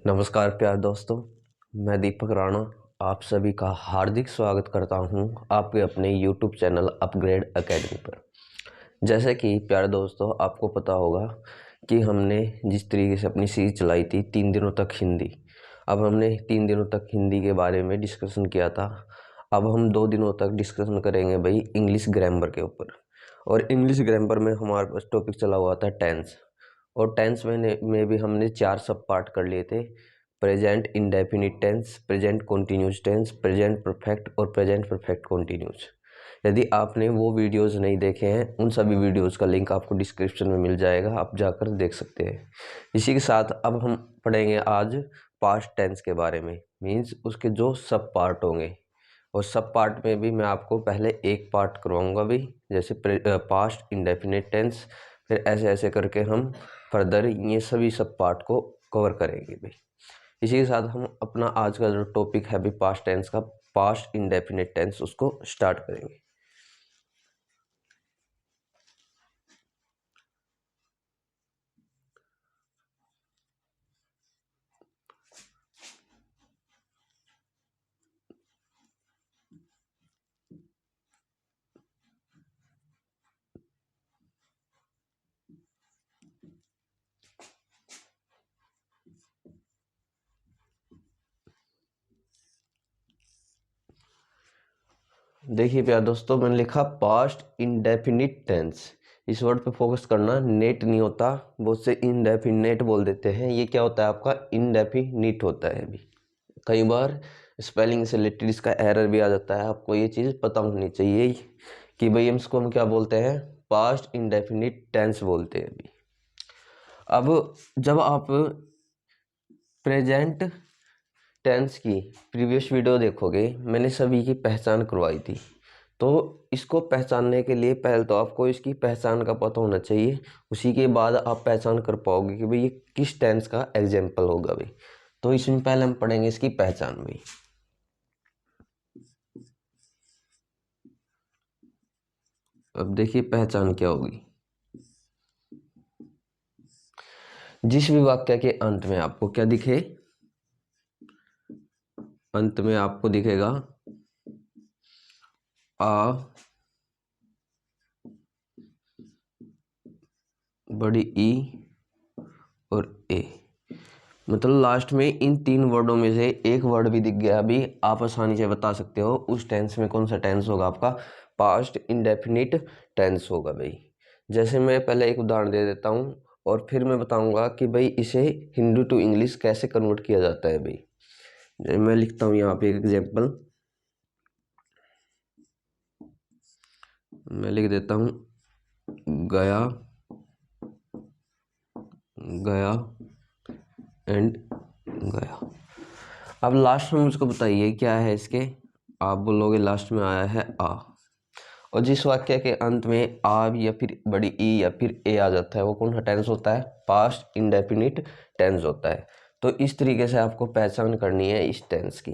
नमस्कार प्यारे दोस्तों, मैं दीपक राणा आप सभी का हार्दिक स्वागत करता हूं आपके अपने YouTube चैनल अपग्रेड एकेडमी पर। जैसे कि प्यारे दोस्तों आपको पता होगा कि हमने जिस तरीके से अपनी सीरीज चलाई थी 3 दिनों तक हिंदी। अब हमने 3 दिनों तक हिंदी के बारे में डिस्कशन किया था। अब हम 2 दिनों तक डिस्कशन करेंगे भाई इंग्लिश ग्रामर के ऊपर। और इंग्लिश ग्रामर में हमारे पास टॉपिक चला हुआ था टेंस। और टेंस में भी हमने 4 सब पार्ट कर लिए थे। Present indefinite tense, present continuous tense, present perfect और प्रेजेंट परफेक्ट कॉन्टिन्यूस। यदि आपने वो वीडियोस नहीं देखे हैं उन सभी वीडियोस का लिंक आपको डिस्क्रिप्शन में मिल जाएगा, आप जाकर देख सकते हैं। इसी के साथ अब हम पढ़ेंगे आज पास्ट टेंस के बारे में, मीन्स उसके जो सब पार्ट होंगे। और सब पार्ट में भी मैं आपको पहले एक पार्ट करवाऊंगा भी, जैसे पास्ट इंडेफिनिट टेंस, फिर ऐसे ऐसे करके हम फर्दर ये सभी सब पार्ट को कवर करेंगे भाई। इसी के साथ हम अपना आज का जो टॉपिक है भी पास्ट टेंस का, पास्ट इंडेफिनिट टेंस, उसको स्टार्ट करेंगे। देखिए प्यारे दोस्तों, मैंने लिखा पास्ट इंडेफिनिट टेंस। इस वर्ड पे फोकस करना, नेट नहीं होता, बहुत से इंडेफिनेट बोल देते हैं। ये क्या होता है आपका इंडेफिनिट होता है। अभी कई बार स्पेलिंग से रिलेटेड इसका एरर भी आ जाता है, आपको ये चीज़ पता होनी चाहिए कि भाई इसको हम क्या बोलते हैं, पास्ट इंडेफिनिट टेंस बोलते हैं। अभी अब जब आप प्रेजेंट टेंस की प्रीवियस वीडियो देखोगे, मैंने सभी की पहचान करवाई थी। तो इसको पहचानने के लिए पहले तो आपको इसकी पहचान का पता होना चाहिए, उसी के बाद आप पहचान कर पाओगे कि भाई ये किस टेंस का एग्जाम्पल होगा भाई। तो इसमें पहले हम पढ़ेंगे इसकी पहचान भाई। अब देखिए पहचान क्या होगी। जिस भी वाक्य के अंत में आपको क्या दिखे, अंत में आपको दिखेगा आ, बड़ी ई और ए, मतलब लास्ट में इन 3 वर्डों में से एक वर्ड भी दिख गया भी, आप आसानी से बता सकते हो उस टेंस में कौन सा टेंस होगा आपका पास्ट इंडेफिनिट टेंस होगा भाई। जैसे मैं पहले एक उदाहरण दे देता हूँ और फिर मैं बताऊंगा कि भाई इसे हिंदी टू इंग्लिश कैसे कन्वर्ट किया जाता है भाई। मैं लिखता हूँ यहाँ पे एक एग्जाम्पल, मैं लिख देता हूँ गया, गया एंड गया। अब लास्ट में मुझको बताइए क्या है इसके, आप बोलोगे लास्ट में आया है आ। और जिस वाक्य के अंत में आ या फिर बड़ी ई या फिर ए आ जाता है वो कौन सा टेंस होता है, पास्ट इंडेफिनिट टेंस होता है। तो इस तरीके से आपको पहचान करनी है इस टेंस की।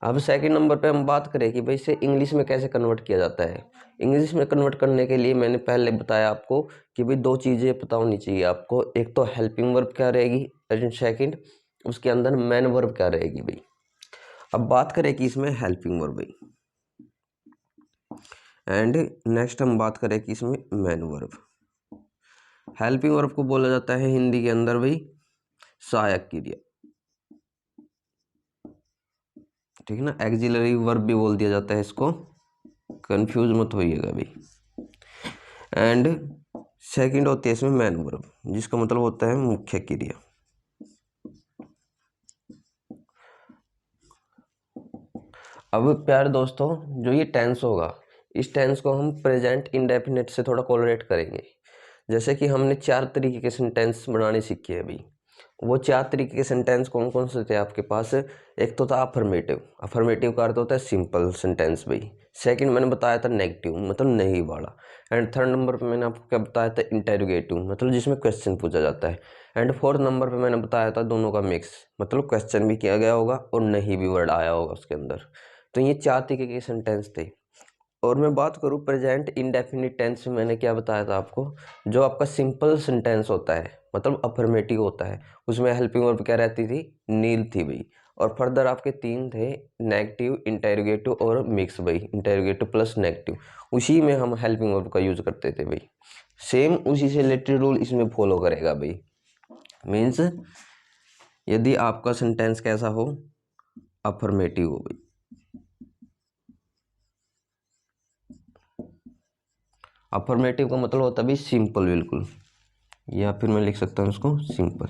अब सेकंड नंबर पे हम बात करें कि भाई इसे इंग्लिश में कैसे कन्वर्ट किया जाता है। इंग्लिश में कन्वर्ट करने के लिए मैंने पहले बताया आपको कि भाई 2 चीज़ें पता होनी चाहिए आपको, एक तो हेल्पिंग वर्ब क्या रहेगी एंड सेकंड उसके अंदर मेन वर्ब क्या रहेगी भाई। अब बात करें कि इसमें हेल्पिंग वर्ब भाई, एंड नेक्स्ट हम बात करें कि इसमें मेन वर्ब। हेल्पिंग वर्ब को बोला जाता है हिंदी के अंदर भाई सहायक क्रिया, ठीक है ना, एक्सिलरी वर्ब भी बोल दिया जाता है इसको, कंफ्यूज मत होइएगा भाई। एंड सेकंड होती है इसमें मेन वर्ब, जिसका मतलब होता है मुख्य क्रिया। अब प्यारे दोस्तों जो ये टेंस होगा, इस टेंस को हम प्रेजेंट इंडेफिनिट से थोड़ा कोलरेट करेंगे। जैसे कि हमने 4 तरीके के सेंटेंस बनाने सीखे हैं अभी। वो 4 तरीके के सेंटेंस कौन कौन से थे आपके पास, एक तो था अफर्मेटिव, अफर्मेटिव का अर्थ होता है सिंपल सेंटेंस भाई। सेकंड मैंने बताया था नेगेटिव, मतलब नहीं वाला। एंड थर्ड नंबर पे मैंने आपको क्या बताया था, इंटेरोगेटिव, मतलब जिसमें क्वेश्चन पूछा जाता है। एंड फोर्थ नंबर पे मैंने बताया था दोनों का मिक्स, मतलब क्वेश्चन भी किया गया होगा और नहीं भी वर्ड आया होगा उसके अंदर। तो ये 4 तरीके के सेंटेंस थे। और मैं बात करूँ प्रेजेंट इंडेफिनिट टेंस में, मैंने क्या बताया था आपको, जो आपका सिंपल सेंटेंस होता है मतलब अफर्मेटिव होता है, उसमें हेल्पिंग वर्ब क्या रहती थी, नील थी भाई। और फर्दर आपके तीन थे, नेगेटिव, इंटेरोगेटिव और मिक्स भाई, इंटेरोगेटिव प्लस नेगेटिव, उसी में हम हेल्पिंग वर्ब का यूज करते थे भाई। सेम उसी से रिलेटेड रूल इसमें फॉलो करेगा भाई। मीन्स यदि आपका सेंटेंस कैसा हो, अफर्मेटिव हो भाई, अफर्मेटिव का मतलब होता है भाई सिंपल बिल्कुल, या फिर मैं लिख सकता हूँ उसको सिंपल।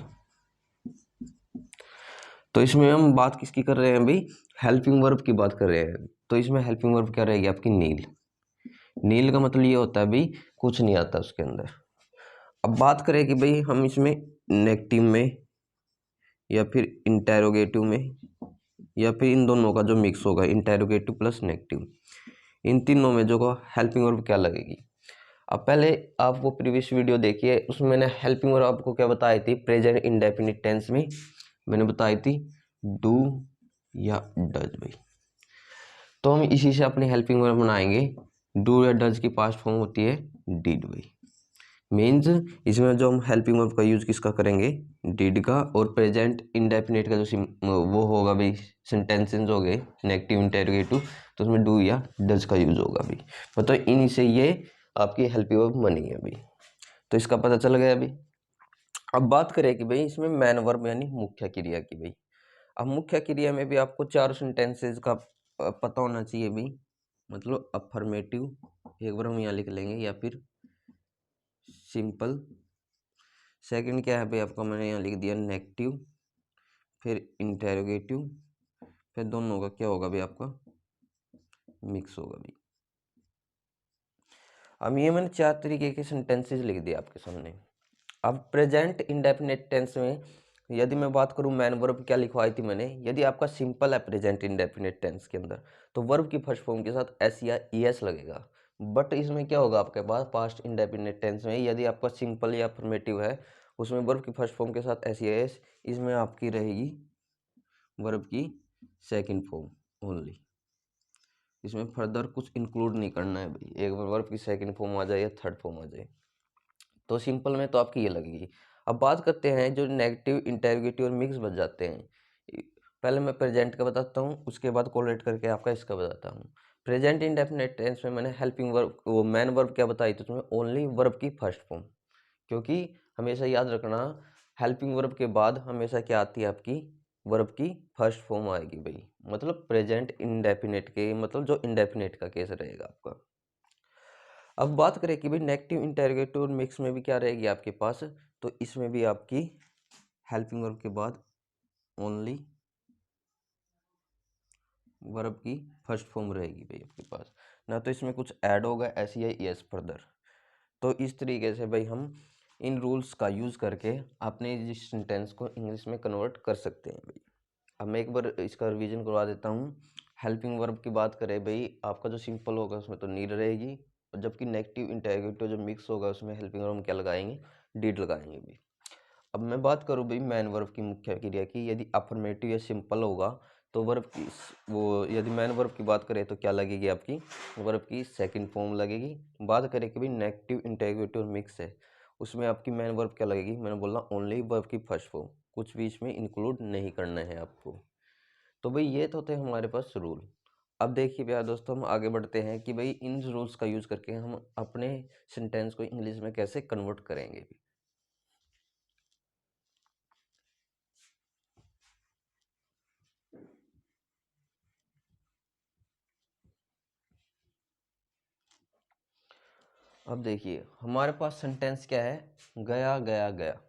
तो इसमें हम बात किसकी कर रहे हैं भाई, हेल्पिंग वर्ब की बात कर रहे हैं। तो इसमें हेल्पिंग वर्ब क्या रहेगी आपकी, नील। नील का मतलब ये होता है भाई कुछ नहीं आता उसके अंदर। अब बात करें कि भाई हम इसमें नेगेटिव में या फिर इंटेरोगेटिव में या फिर इन दोनों का जो मिक्स होगा, इंटेरोगेटिव प्लस नेगेटिव, इन तीनों में जो हेल्पिंग वर्ब क्या लगेगी। अब पहले आप वो प्रीवियस वीडियो देखिए, उसमें मैंने हेल्पिंग वर्ब आपको क्या बताई थी, प्रेजेंट इंडेफिनिट टेंस में मैंने बताई थी डू या डज भाई। तो हम इसी से अपनी हेल्पिंग वर्ब बनाएंगे। डू या डज की पास्ट फॉर्म होती है डिड भाई। मीन्स इसमें जो हम हेल्पिंग वर्ब का यूज किसका करेंगे, डिड का। और प्रेजेंट इंडेफिनिट का जो वो होगा भाई, सेंटेंसेस हो गए नेगेटिव इंटेरोगेटिव, तो उसमें डू या डज का यूज होगा भाई। मतलब इन से ये आपकी हेल्पिंग वर्ब बनी है भाई। तो इसका पता चल गया अभी। अब बात करें कि भाई इसमें मैन वर्ब यानी मुख्य क्रिया की भाई। अब मुख्य क्रिया में भी आपको चार सेंटेंसेस का पता होना चाहिए भाई। मतलब अफर्मेटिव एक बार हम यहाँ लिख लेंगे, या फिर सिंपल। सेकंड क्या है भाई आपका, मैंने यहाँ लिख दिया नेगेटिव, फिर इंटेरोगेटिव, फिर दोनों का क्या होगा भाई आपका, मिक्स होगा भाई। अब ये मैंने चार तरीके के सेंटेंसेस लिख दिए आपके सामने। अब प्रेजेंट इंडेफिनिट टेंस में यदि मैं बात करूं, मैन वर्ब क्या लिखवाई थी मैंने, यदि आपका सिंपल है प्रेजेंट इंडेफिनिट टेंस के अंदर, तो वर्ब की फर्स्ट फॉर्म के साथ एस या ईएस लगेगा। बट इसमें क्या होगा आपके पास, पास्ट इंडेफिनिट टेंस में यदि आपका सिंपल या अफर्मेटिव है, उसमें वर्ब की फर्स्ट फॉर्म के साथ एस या एस, इसमें आपकी रहेगी वर्ब की सेकेंड फॉर्म ओनली। इसमें फर्दर कुछ इंक्लूड नहीं करना है भाई, एक बार वर्ब की सेकेंड फॉर्म आ जाए या थर्ड फॉर्म आ जाए। तो सिंपल में तो आपकी ये लगेगी। अब बात करते हैं जो नेगेटिव, इंटेरोगेटिव और मिक्स बच जाते हैं। पहले मैं प्रेजेंट का बताता हूँ, उसके बाद कोरिलेट करके आपका इसका बताता हूँ। प्रेजेंट इंडेफिनिट टेंस में मैंने हेल्पिंग वर्ब, वो मैन वर्ब क्या बताई थी उसमें, ओनली वर्ब की फर्स्ट फॉर्म। क्योंकि हमेशा याद रखना, हेल्पिंग वर्ब के बाद हमेशा क्या आती है आपकी, वर्ब की फर्स्ट फॉर्म आएगी भाई। मतलब प्रेजेंट इंडेफिनिट के, मतलब जो इंडेफिनिट का केस रहेगा आपका। अब बात करें कि भाई नेगेटिव, इंटेरोगेटिव और मिक्स में भी क्या रहेगी आपके पास, तो इसमें भी आपकी हेल्पिंग वर्ब के बाद ओनली वर्ब की फर्स्ट फॉर्म रहेगी भाई आपके पास, ना तो इसमें कुछ ऐड होगा एस या यस फर्दर। तो इस तरीके से भाई हम इन रूल्स का यूज़ करके अपने जिस सेंटेंस को इंग्लिश में कन्वर्ट कर सकते हैं भाई। अब मैं एक बार इसका रिवीजन करवा देता हूँ। हेल्पिंग वर्ब की बात करें भाई, आपका जो सिंपल होगा उसमें तो नीड रहेगी, और जबकि नेगेटिव, इंटेरोगेटिव जो मिक्स होगा उसमें हेल्पिंग वर्ब हम क्या लगाएंगे, डिड लगाएंगे भाई। अब मैं बात करूँ भाई मैन वर्ब की मुख्य क्रिया की, यदि अफर्मेटिव या सिंपल होगा तो वर्ब की वो, यदि मैन वर्ब की बात करें तो क्या लगेगी आपकी, वर्ब की सेकंड फॉर्म लगेगी। बात करें कि भाई नेगेटिव, इंटेरोगेटिव और मिक्स है, उसमें आपकी मैन वर्ब क्या लगेगी, मैंने बोला ओनली वर्ब की फर्स्ट फॉर्म, कुछ भी इसमें इंक्लूड नहीं करना है आपको। तो भाई ये तो थे हमारे पास रूल। अब देखिए प्यारे दोस्तों, हम आगे बढ़ते हैं कि भाई इन रूल्स का यूज़ करके हम अपने सेंटेंस को इंग्लिश में कैसे कन्वर्ट करेंगे। अब देखिए हमारे पास सेंटेंस क्या है, गया गया गया।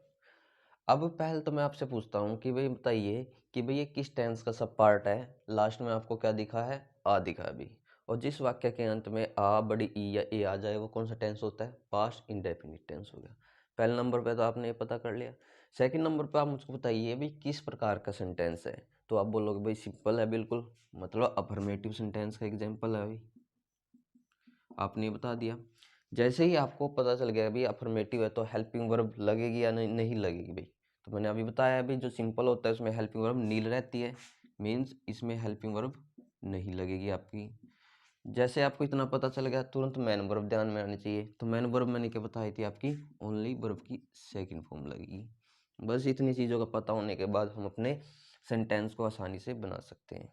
अब पहले तो मैं आपसे पूछता हूँ कि भाई बताइए कि भाई ये किस टेंस का सब पार्ट है। लास्ट में आपको क्या दिखा है, आ दिखा है अभी। और जिस वाक्य के अंत में आ बड़ी ई या ए आ जाए वो कौन सा टेंस होता है, पास्ट इंडेफिनिट टेंस हो गया। पहले नंबर पे तो आपने ये पता कर लिया। सेकंड नंबर पे आप मुझको बताइए भाई किस प्रकार का सेंटेंस है, तो आप बोलोगे भाई सिंपल है बिल्कुल, मतलब अफर्मेटिव सेंटेंस का एग्जाम्पल है भाई, आपने ये बता दिया। जैसे ही आपको पता चल गया भाई अफर्मेटिव है तो हेल्पिंग वर्ब लगेगी या नहीं लगेगी भाई, तो मैंने अभी बताया अभी जो सिंपल होता है उसमें हेल्पिंग वर्ब नील रहती है, मीन्स इसमें हेल्पिंग वर्ब नहीं लगेगी आपकी। जैसे आपको इतना पता चल गया, तुरंत मैन वर्ब ध्यान में आनी चाहिए। तो मैन वर्ब मैंने क्या बताई थी आपकी, ओनली वर्ब की सेकंड फॉर्म लगेगी। बस इतनी चीज़ों का पता होने के बाद हम अपने सेंटेंस को आसानी से बना सकते हैं।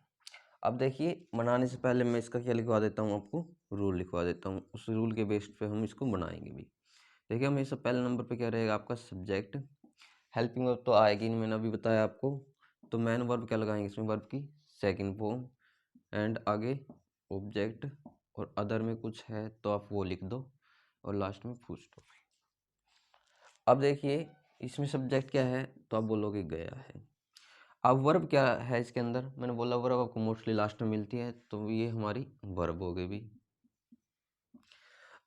अब देखिए, बनाने से पहले मैं इसका क्या लिखवा देता हूँ, आपको रूल लिखवा देता हूँ। उस रूल के बेस पे हम इसको बनाएंगे भी। देखिए, हमेशा पहले नंबर पे क्या रहेगा आपका, सब्जेक्ट। हेल्पिंग वर्ब तो आएगी नहीं, मैंने अभी बताया आपको। तो मैन वर्ब क्या लगाएंगे इसमें, वर्ब की सेकंड फॉर्म। एंड आगे ऑब्जेक्ट, और अदर में कुछ है तो आप वो लिख दो, और लास्ट में फुल स्टॉप। अब देखिए, इसमें सब्जेक्ट क्या है, तो आप बोलोगे गया है। अब वर्ब क्या है इसके अंदर, मैंने बोला वर्ब आपको मोस्टली लास्ट में मिलती है, तो ये हमारी वर्ब हो गई भी।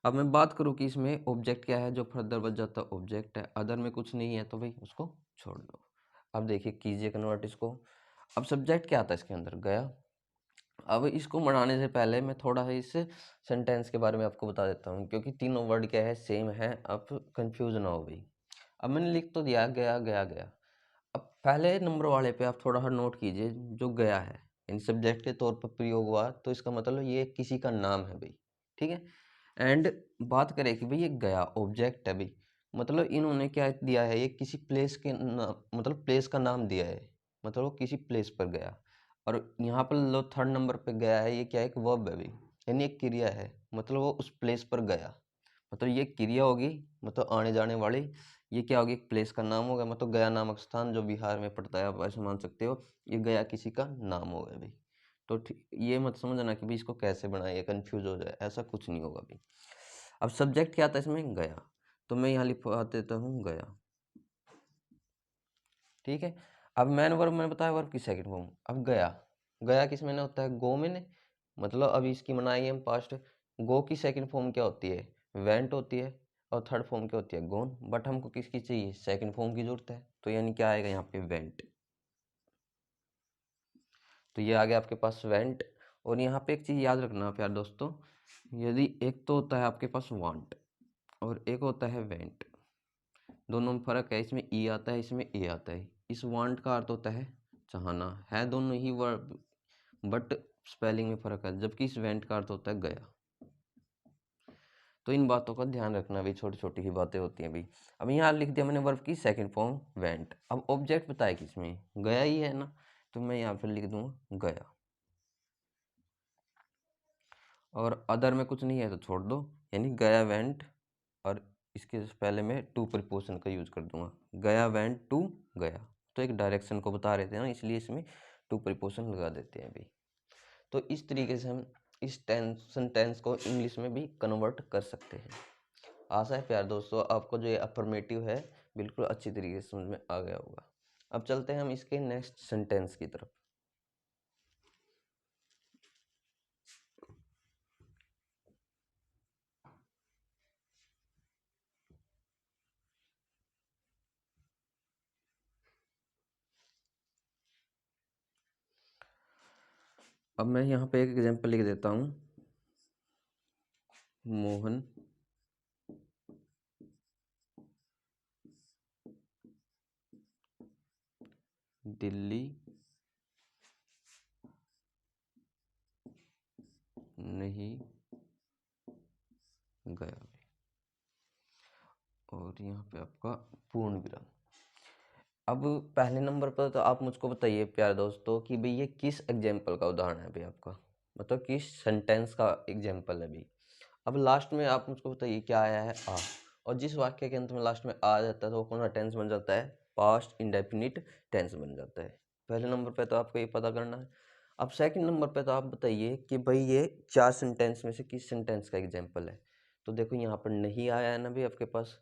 अब मैं बात करूँ कि इसमें ऑब्जेक्ट क्या है, जो फर्दर बच जाता है ऑब्जेक्ट है। अदर में कुछ नहीं है तो भाई उसको छोड़ दो। अब देखिए, कीजिए कन्वर्ट इसको। अब सब्जेक्ट क्या आता है इसके अंदर, गया। अब इसको बढ़ाने से पहले मैं थोड़ा सा इस सेंटेंस के बारे में आपको बता देता हूँ, क्योंकि तीनों वर्ड क्या है, सेम है। अब कंफ्यूज ना हो भाई। अब मैंने लिख तो दिया गया गया गया। अब पहले नंबर वाले पे आप थोड़ा सा नोट कीजिए, जो गया है इन सब्जेक्ट के तौर पर प्रयोग हुआ, तो इसका मतलब ये किसी का नाम है भाई। ठीक है। एंड बात करें कि भाई ये गया ऑब्जेक्ट है भाई, मतलब इन्होंने क्या दिया है, ये किसी प्लेस के मतलब प्लेस का नाम दिया है, मतलब वो किसी प्लेस पर गया। और यहाँ पर लो थर्ड नंबर पे गया है, ये क्या है, एक वर्ब है भाई, यानी एक क्रिया है, मतलब वो उस प्लेस पर गया। मतलब ये क्रिया होगी, मतलब आने जाने वाली। ये क्या होगी, एक प्लेस का नाम होगा, मतलब गया नामक स्थान जो बिहार में पड़ता है, आप ऐसे मान सकते हो। ये गया किसी का नाम होगा भाई। तो ये मत समझना कि भाई इसको कैसे बनाए, कंफ्यूज हो जाए, ऐसा कुछ नहीं होगा भाई। अब सब्जेक्ट क्या आता है इसमें, गया। तो मैं यहाँ लिखवा देता हूँ गया। ठीक है। अब मैन वर्ब मैंने बताया, वर्ब की सेकंड फॉर्म। अब गया, गया किस में होता है, गो में। मतलब अभी इसकी बनाई है हम पास्ट। गो की सेकंड फॉर्म क्या होती है, वेंट होती है। और थर्ड फॉर्म क्या होती है, गोन। बट हमको किसकी चाहिए, सेकंड फॉर्म की जरूरत है, तो यानी क्या आएगा यहाँ पे, वेंट। तो ये आ गया आपके पास वेंट। और यहाँ पे एक चीज़ याद रखना प्यार दोस्तों, यदि एक तो होता है आपके पास वांट, और एक होता है वेंट, दोनों में फर्क है। इसमें ई आता है, इसमें ए आता है। इस वांट का अर्थ होता है चाहना, है दोनों ही वर्ब, बट स्पेलिंग में फर्क है। जबकि इस वेंट का अर्थ होता है गया। तो इन बातों का ध्यान रखना भी, छोटी छोटी ही बातें होती हैं भी। अब यहाँ लिख दिया मैंने वर्ब की सेकंड फॉर्म वेंट। अब ऑब्जेक्ट बताया किसमें, गया ही है ना, तो मैं यहाँ पर लिख दूंगा गया। और अदर में कुछ नहीं है तो छोड़ दो, यानी गया वेंट। और इसके पहले मैं टू प्रीपोजिशन का यूज कर दूंगा, गया वेंट टू गया। तो एक डायरेक्शन को बता रहे थे ना, इसलिए इसमें टू प्रीपोजिशन लगा देते हैं भाई। तो इस तरीके से हम इस सेंटेंस को इंग्लिश में भी कन्वर्ट कर सकते हैं। आशा है प्यार दोस्तों, आपको जो ये अफर्मेटिव है बिल्कुल अच्छी तरीके से समझ में आ गया होगा। अब चलते हैं हम इसके नेक्स्ट सेंटेंस की तरफ। अब मैं यहाँ पे एक एग्जांपल लिख देता हूँ, मोहन दिल्ली नहीं गया। और यहाँ पे आपका पूर्ण विराम। अब पहले नंबर पर तो आप मुझको बताइए प्यारे दोस्तों कि भाई ये किस एग्जाम्पल का उदाहरण है भाई आपका, मतलब किस सेंटेंस का एग्जाम्पल है भाई। अब लास्ट में आप मुझको बताइए क्या आया है, आ। और जिस वाक्य के अंत में लास्ट में आ जाता है तो वो कौन सा टेंस बन जाता है, पास्ट इंडेफिनिट टेंस बन जाता है। पहले नंबर पे तो आपको ये पता करना है। अब सेकंड नंबर पे तो आप बताइए कि भाई ये चार सेंटेंस में से किस सेंटेंस का एग्जाम्पल है। तो देखो यहाँ पर नहीं आया है ना भाई आपके पास,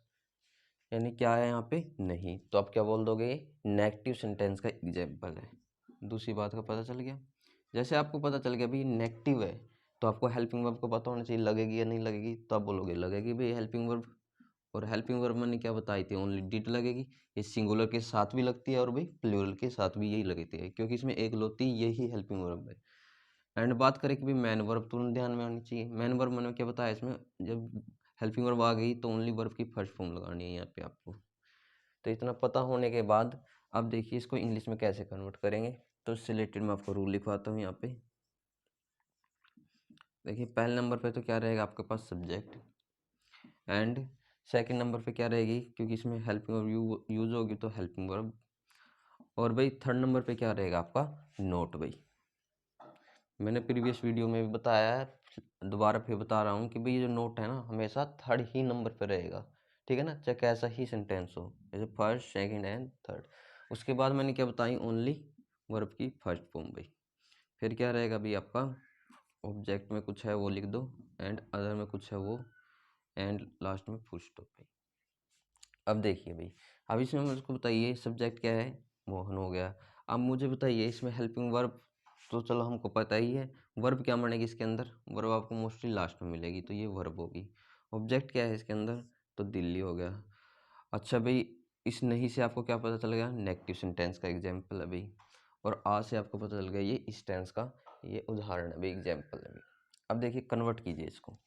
यानी क्या है यहाँ पे, नहीं। तो आप क्या बोल दोगे, नेगेटिव सेंटेंस का एग्जाम्पल है। दूसरी बात का पता चल गया। जैसे आपको पता चल गया भाई नेगेटिव है, तो आपको हेल्पिंग वर्ब को पता होना चाहिए लगेगी या नहीं लगेगी, तो आप बोलोगे लगेगी भाई हेल्पिंग वर्ब। और हेल्पिंग वर्ब मैंने क्या बताई थी, ओनली डिड लगेगी। ये सिंगुलर के साथ भी लगती है और भाई प्लूरल के साथ भी यही लगती है, क्योंकि इसमें एक लोती यही हेल्पिंग वर्ब है। एंड बात करें कि भाई मैन वर्ब तुरंत ध्यान में आनी चाहिए। मैन वर्ब मैंने क्या बताया, इसमें जब हेल्पिंग वर्ब आ गई तो ओनली वर्ब की फर्स्ट फॉर्म लगानी है यहाँ पे आपको। तो इतना पता होने के बाद अब देखिए इसको इंग्लिश में कैसे कन्वर्ट करेंगे। तो इससे रिलेटेड मैं आपको रूल लिखवाता हूँ यहाँ पे। देखिए पहले नंबर पे तो क्या रहेगा आपके पास सब्जेक्ट, एंड सेकंड नंबर पे क्या रहेगी, क्योंकि इसमें हेल्पिंग वर्ब यूज होगी तो हेल्पिंग वर्ब, और भाई थर्ड नंबर पे क्या रहेगा आपका नोट। भाई मैंने प्रीवियस वीडियो में भी बताया है, दोबारा फिर बता रहा हूँ कि भाई ये जो नोट है ना हमेशा थर्ड ही नंबर पे रहेगा, ठीक है ना, चाहे कैसा ही सेंटेंस हो, जैसे फर्स्ट सेकंड एंड थर्ड। उसके बाद मैंने क्या बताई, ओनली वर्ब की फर्स्ट फॉर्म। भाई फिर क्या रहेगा भाई आपका, ऑब्जेक्ट में कुछ है वो लिख दो, एंड अदर में कुछ है वो, एंड लास्ट में फुल स्टॉप। भाई अब देखिए भाई, अब इसमें मुझको बताइए सब्जेक्ट क्या है, मोहन हो गया। अब मुझे बताइए इसमें हेल्पिंग वर्ब, तो चलो हमको पता ही है वर्ब क्या बनेगी इसके अंदर, वर्ब आपको मोस्टली लास्ट में मिलेगी तो ये वर्ब होगी। ऑब्जेक्ट क्या है इसके अंदर, तो दिल्ली हो गया। अच्छा भाई, इस नहीं से आपको क्या पता चल गया, नेगेटिव सेंटेंस का एग्जाम्पल है भाई, और आ से आपको पता चल गया ये इस टेंस का ये उदाहरण है भाई, एग्जाम्पल है भाई। अब देखिए कन्वर्ट कीजिए इसको।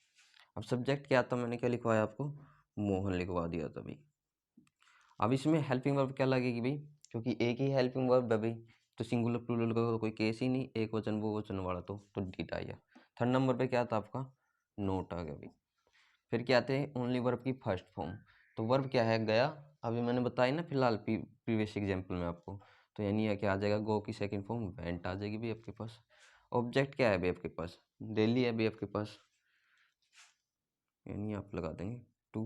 अब सब्जेक्ट क्या था, मैंने क्या लिखवाया आपको, मोहन लिखवा दिया था भाई। अब इसमें हेल्पिंग वर्ब क्या लगेगी भाई, क्योंकि एक ही हेल्पिंग वर्ब है भाई, तो सिंगुलर प्लूरल का तो कोई केस ही नहीं, एक वचन बहुवचन वाला तो डिड आ गया। थर्ड नंबर पे क्या था आपका, नोट आ गया भाई। फिर क्या आते हैं, ओनली वर्ब की फर्स्ट फॉर्म, तो वर्ब क्या है, गया। अभी मैंने बताया ना फिलहाल प्रीवियस एग्जाम्पल में आपको, तो यानी यह क्या आ जाएगा, गो की सेकंड फॉर्म वेंट आ जाएगी भाई आपके पास। ऑब्जेक्ट क्या है भाई आपके पास, दिल्ली है भाई आपके पास, यानी आप लगा देंगे टू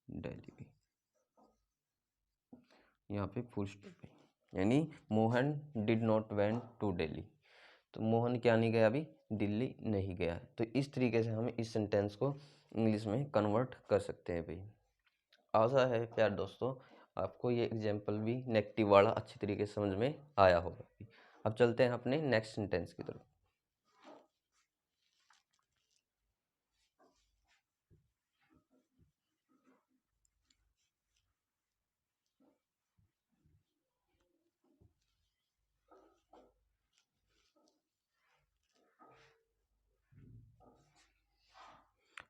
दिल्ली भी, यहाँ पे फुल स्टॉप है, यानी Mohan did not went to Delhi, तो मोहन क्या नहीं गया अभी, दिल्ली नहीं गया। तो इस तरीके से हम इस सेंटेंस को इंग्लिश में कन्वर्ट कर सकते हैं भाई। आशा है प्यार दोस्तों आपको ये एग्जाम्पल भी नेगेटिव वाला अच्छी तरीके से समझ में आया होगा। अब चलते हैं अपने नेक्स्ट सेंटेंस की तरफ।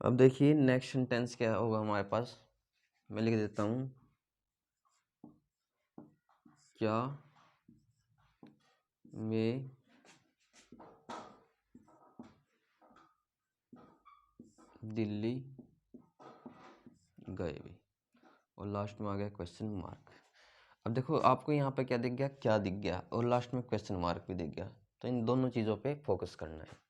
अब देखिए नेक्स्ट सेंटेंस क्या होगा हमारे पास, मैं लिख देता हूँ, क्या वे दिल्ली गए भी, और लास्ट में आ गया क्वेश्चन मार्क। अब देखो आपको यहाँ पे क्या दिख गया, क्या दिख गया, और लास्ट में क्वेश्चन मार्क भी दिख गया, तो इन दोनों चीज़ों पे फोकस करना है।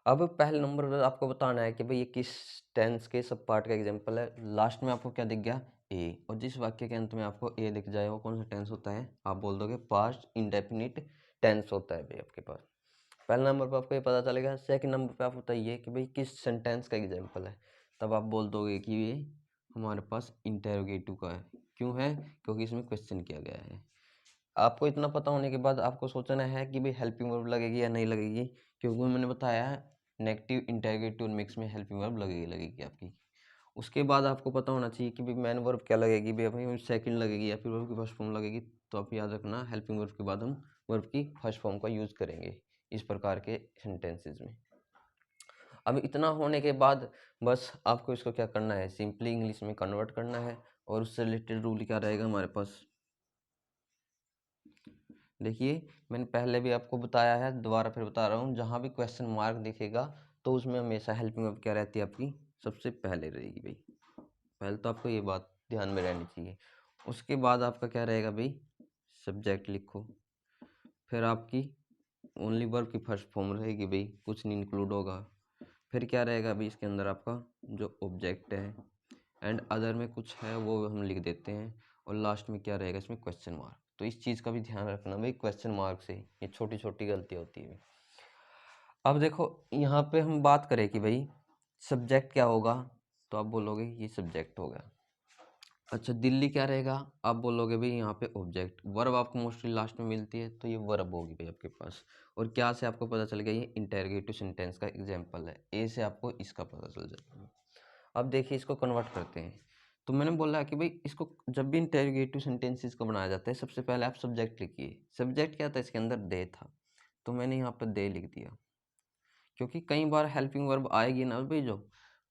अब पहले नंबर पर आपको बताना है कि भाई ये किस टेंस के सब पार्ट का एग्जांपल है। लास्ट में आपको क्या दिख गया, ए, और जिस वाक्य के अंत में आपको ए दिख जाए वो कौन सा टेंस होता है, आप बोल दोगे पास्ट इंडेफिनिट टेंस होता है भाई आपके पास। पहले नंबर पर आपको ये पता चलेगा। सेकंड नंबर पे आप बताइए कि भाई किस सेंटेंस का एग्जांपल है, तब आप बोल दोगे कि ये हमारे पास इंटेरोगेटिव का है। क्यों है, क्योंकि इसमें क्वेश्चन किया गया है। आपको इतना पता होने के बाद आपको सोचना है कि भाई हेल्पिंग वर्ब लगेगी या नहीं लगेगी, क्योंकि मैंने बताया है नेगेटिव इंटेरोगेटिव मिक्स में हेल्पिंग वर्ब लगेगी आपकी। उसके बाद आपको पता होना चाहिए कि भाई मेन वर्ब क्या लगेगी, भाई सेकंड लगेगी या फिर वर्ब की फर्स्ट फॉर्म लगेगी। तो आप याद रखना हेल्पिंग वर्ब के बाद हम वर्ब की फर्स्ट फॉर्म का यूज़ करेंगे इस प्रकार के सेंटेंसेस में। अब इतना होने के बाद बस आपको इसको क्या करना है, सिंपली इंग्लिश में कन्वर्ट करना है, और उससे रिलेटेड रूल क्या रहेगा हमारे पास। देखिए मैंने पहले भी आपको बताया है, दोबारा फिर बता रहा हूँ, जहाँ भी क्वेश्चन मार्क दिखेगा तो उसमें हमेशा हेल्पिंग वर्ब क्या रहती है आपकी, सबसे पहले रहेगी भाई। पहले तो आपको ये बात ध्यान में रहनी चाहिए। उसके बाद आपका क्या रहेगा भाई, सब्जेक्ट लिखो, फिर आपकी ओनली वर्ब की फर्स्ट फॉर्म रहेगी भाई, कुछ नहीं इंक्लूड होगा। फिर क्या रहेगा अभी इसके अंदर आपका जो ऑब्जेक्ट है, एंड अदर में कुछ है वो हम लिख देते हैं, और लास्ट में क्या रहेगा इसमें क्वेश्चन मार्क। तो इस चीज़ का भी ध्यान रखना भाई, क्वेश्चन मार्क से ये छोटी छोटी गलती होती है। अब देखो यहाँ पे हम बात करें कि भाई सब्जेक्ट क्या होगा, तो आप बोलोगे ये सब्जेक्ट होगा। अच्छा दिल्ली क्या रहेगा, आप बोलोगे भाई यहाँ पे ऑब्जेक्ट। वर्ब आपको मोस्टली लास्ट में मिलती है तो ये वर्ब होगी भाई आपके पास। और क्या से आपको पता चल गया, ये इंटेरोगेटिव सेंटेंस का एग्जांपल है, ए से आपको इसका पता चल जाता है। अब देखिए इसको कन्वर्ट करते हैं। तो मैंने बोला कि भाई इसको जब भी इंटेरोगेटिव सेंटेंसेस को बनाया जाता है सबसे पहले आप सब्जेक्ट लिखिए। सब्जेक्ट क्या था, इसके अंदर दे था, तो मैंने यहाँ पर दे लिख दिया, क्योंकि कई बार हेल्पिंग वर्ब आएगी ना भाई जो,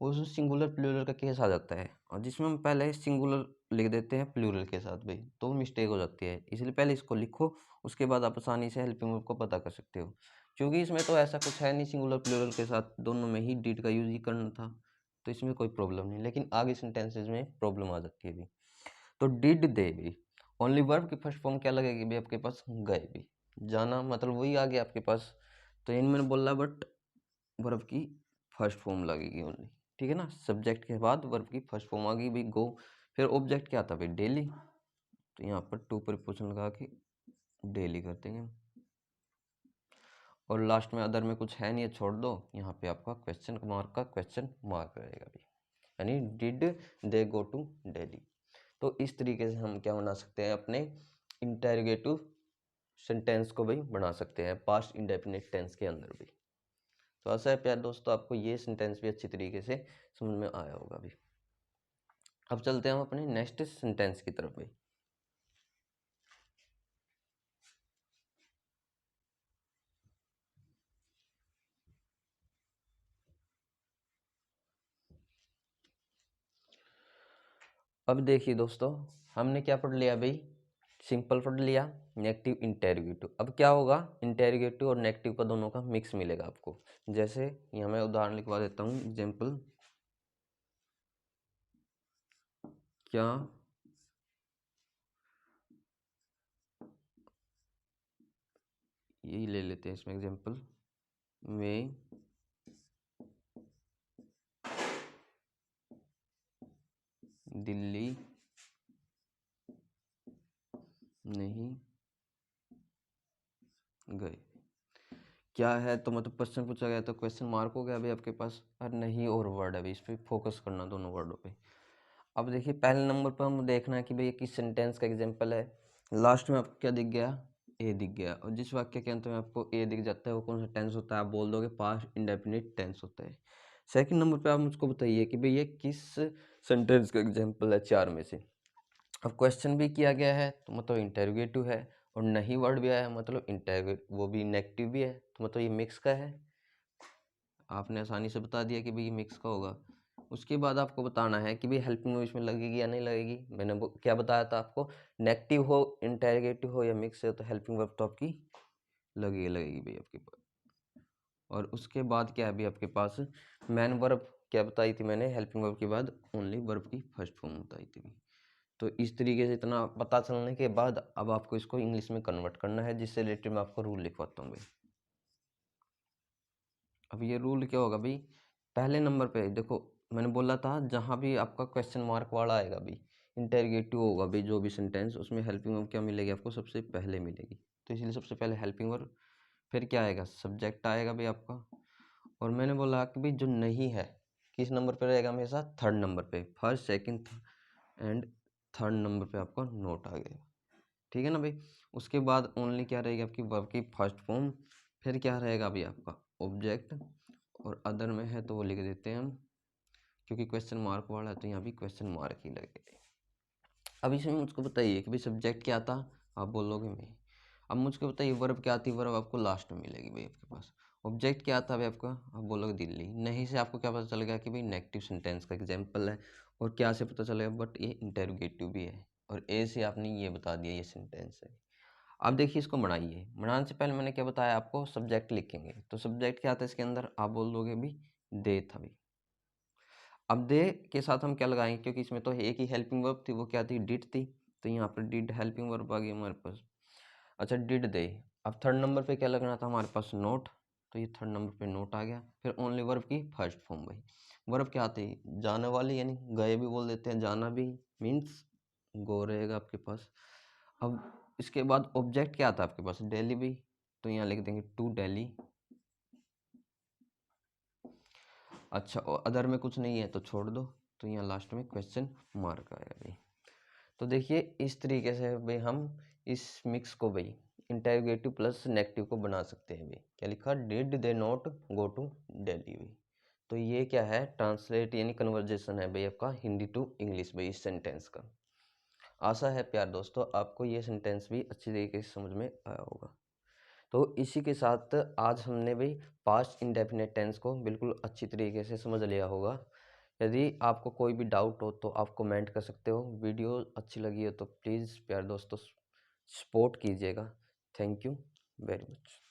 वो उसमें सिंगुलर प्लूरल का केस आ जाता है, और जिसमें हम पहले सिंगुलर लिख देते हैं प्लूरल के साथ भाई, तो मिस्टेक हो जाती है। इसलिए पहले इसको लिखो, उसके बाद आप आसानी से हेल्पिंग वर्ब को पता कर सकते हो। क्योंकि इसमें तो ऐसा कुछ है नहीं, सिंगुलर प्लूरल के साथ दोनों में ही डिड का यूज ही करना था, तो इसमें कोई प्रॉब्लम नहीं। लेकिन आगे सेंटेंसेज में प्रॉब्लम आ जाती है भी। तो डिड दे भी, ओनली वर्ब की फर्स्ट फॉर्म क्या लगेगी भी आपके पास, गए भी, जाना मतलब वही आ गया आपके पास। तो इनमें बोला बट वर्ब की फर्स्ट फॉर्म लगेगी ओनली, ठीक है ना। सब्जेक्ट के बाद वर्ब की फर्स्ट फॉर्म आ गई भाई गो। फिर ऑब्जेक्ट क्या था भाई, डेली, तो यहाँ पर टू प्रीपोजिशन लगा के डेली कर देंगे। और लास्ट में अदर में कुछ है नहीं है, छोड़ दो। यहाँ पे आपका क्वेश्चन मार्क का क्वेश्चन मार्क रहेगा भी, यानी did they go to Delhi. तो इस तरीके से हम क्या बना सकते हैं, अपने इंटेरोगेटिव सेंटेंस को भी बना सकते हैं पास्ट इंडेफिनिट टेंस के अंदर भी। तो ऐसा है प्यारे दोस्तों, आपको ये सेंटेंस भी अच्छी तरीके से समझ में आया होगा भी। अब चलते हैं हम अपने नेक्स्ट सेंटेंस की तरफ भी। अब देखिए दोस्तों, हमने क्या पढ़ लिया भाई, सिंपल पढ़ लिया, नेगेटिव इंटेरोगेटिव। अब क्या होगा, इंटेरोगेटिव और नेगेटिव का दोनों का मिक्स मिलेगा आपको। जैसे यहाँ मैं उदाहरण लिखवा देता हूँ, एग्जाम्पल, क्या यही ले लेते हैं इसमें एग्जाम्पल, में दिल्ली नहीं गए। क्या है, तो मतलब क्वेश्चन पूछा गया तो क्वेश्चन मार्क हो गया भाई आपके पास, और नहीं और वर्ड है भाई, इस पर फोकस करना दोनों वर्डों पे। अब देखिए पहले नंबर पर हम देखना है कि भाई ये किस सेंटेंस का एग्जांपल है। लास्ट में आपको क्या दिख गया, ए दिख गया। और जिस वाक्य के अंत में आपको ए दिख जाता है वो कौन सा टेंस होता है, आप बोल दोगे पास्ट इंडेफिनिट टेंस होता है। सेकंड नंबर पे आप मुझको बताइए कि भाई ये किस सेंटेंस का एग्जांपल है चार में से। अब क्वेश्चन भी किया गया है तो मतलब इंटेरोगेटिव है, और नहीं वर्ड भी आया मतलब इंटेरोगेट वो भी नेगेटिव भी है, तो मतलब ये मिक्स का है। आपने आसानी से बता दिया कि भाई ये मिक्स का होगा। उसके बाद आपको बताना है कि भाई हेल्पिंग वर्ब इसमें लगेगी या नहीं लगेगी। मैंने वो क्या बताया था आपको, नेगेटिव हो, इंटेरोगेटिव हो या मिक्स हो तो हेल्पिंग वर्ब तो आपकी लगेगी लगेगी भाई आपके पास। और उसके बाद क्या है अभी आपके पास, मैन वर्ब क्या बताई थी मैंने, हेल्पिंग वर्ब के बाद ओनली वर्ब की फर्स्ट फॉर्म बताई थी। तो इस तरीके से इतना पता चलने के बाद अब आपको इसको इंग्लिश में कन्वर्ट करना है, जिससे रिलेटेड मैं आपको रूल लिखवाता हूँ भाई। अब ये रूल क्या होगा भाई, पहले नंबर पे देखो, मैंने बोला था जहाँ भी आपका क्वेश्चन मार्क वाला आएगा भाई, इंटेरोगेटिव होगा भाई जो भी सेंटेंस, उसमें हेल्पिंग वर्ब क्या मिलेगी आपको, सबसे पहले मिलेगी। तो इसलिए सबसे पहले हेल्पिंग वर्ब, फिर क्या आएगा, सब्जेक्ट आएगा भाई आपका। और मैंने बोला कि भाई जो नहीं है किस नंबर पे रहेगा हमेशा, थर्ड नंबर पे, first second and third number पे आपका नोट आ गया, ठीक है ना भाई। उसके बाद ओनली क्या रहेगी आपकी वर्ब की फर्स्ट फॉर्म, फिर क्या रहेगा अभी आपका ऑब्जेक्ट, और अदर में है तो वो लिख देते हैं हम, क्योंकि क्वेश्चन मार्क वाला है तो यहाँ भी क्वेश्चन मार्क ही लगेगा। अब इसमें मुझको बताइए कि भाई सब्जेक्ट क्या था, आप बोलोगे मैं। अब मुझको बताइए वर्ब क्या थी, वर्ब आपको लास्ट में मिलेगी भाई आपके पास। ऑब्जेक्ट क्या था भाई आपका, आप बोलोगे दिल्ली। नहीं से आपको क्या पता चलेगा कि भाई नेगेटिव सेंटेंस का एग्जाम्पल है। और क्या से पता चलेगा, बट ये इंटेरोगेटिव भी है। और ए से आपने ये बता दिया ये सेंटेंस है। अब देखिए इसको बढ़ाइए, बढ़ाने से पहले मैंने क्या बताया आपको, सब्जेक्ट लिखेंगे। तो सब्जेक्ट क्या था इसके अंदर, आप बोल दोगे भी दे था भी। अब दे के साथ हम क्या लगाएंगे, क्योंकि इसमें तो एक ही हेल्पिंग वर्ब थी, वो क्या थी, डिड थी। तो यहाँ पर डिड हेल्पिंग वर्ब आ गई हमारे पास। अच्छा डिड दे, अब थर्ड नंबर पे क्या लगना था हमारे पास, नोट। तो ये थर्ड नंबर पे नोट आ गया। फिर ओनली वर्ब की फर्स्ट फॉर्म भाई, वर्ब क्या थी, जाने वाली, यानी गए भी बोल देते हैं, जाना भी मीन्स गो रहेगा आपके पास। अब इसके बाद ऑब्जेक्ट क्या था आपके पास, डेली भी। तो यहाँ लिख देंगे टू डेली। अच्छा और अदर में कुछ नहीं है तो छोड़ दो। तो यहाँ लास्ट में क्वेश्चन मार्क आएगा भाई। तो देखिए इस तरीके से भाई हम इस मिक्स को भाई इंटेरोगेटिव प्लस नेगेटिव को बना सकते हैं भाई। क्या लिखा, did they not go to Delhi भाई। तो ये क्या है, ट्रांसलेट यानी कन्वर्जेशन है भाई आपका हिंदी टू इंग्लिश भाई इस सेंटेंस का। आशा है प्यार दोस्तों आपको ये सेंटेंस भी अच्छी तरीके से समझ में आया होगा। तो इसी के साथ आज हमने भाई पास्ट इंडेफिनिट टेंस को बिल्कुल अच्छी तरीके से समझ लिया होगा। यदि आपको कोई भी डाउट हो तो आप कमेंट कर सकते हो। वीडियो अच्छी लगी हो तो प्लीज़ प्यारे दोस्तों सपोर्ट कीजिएगा। Thank you very much.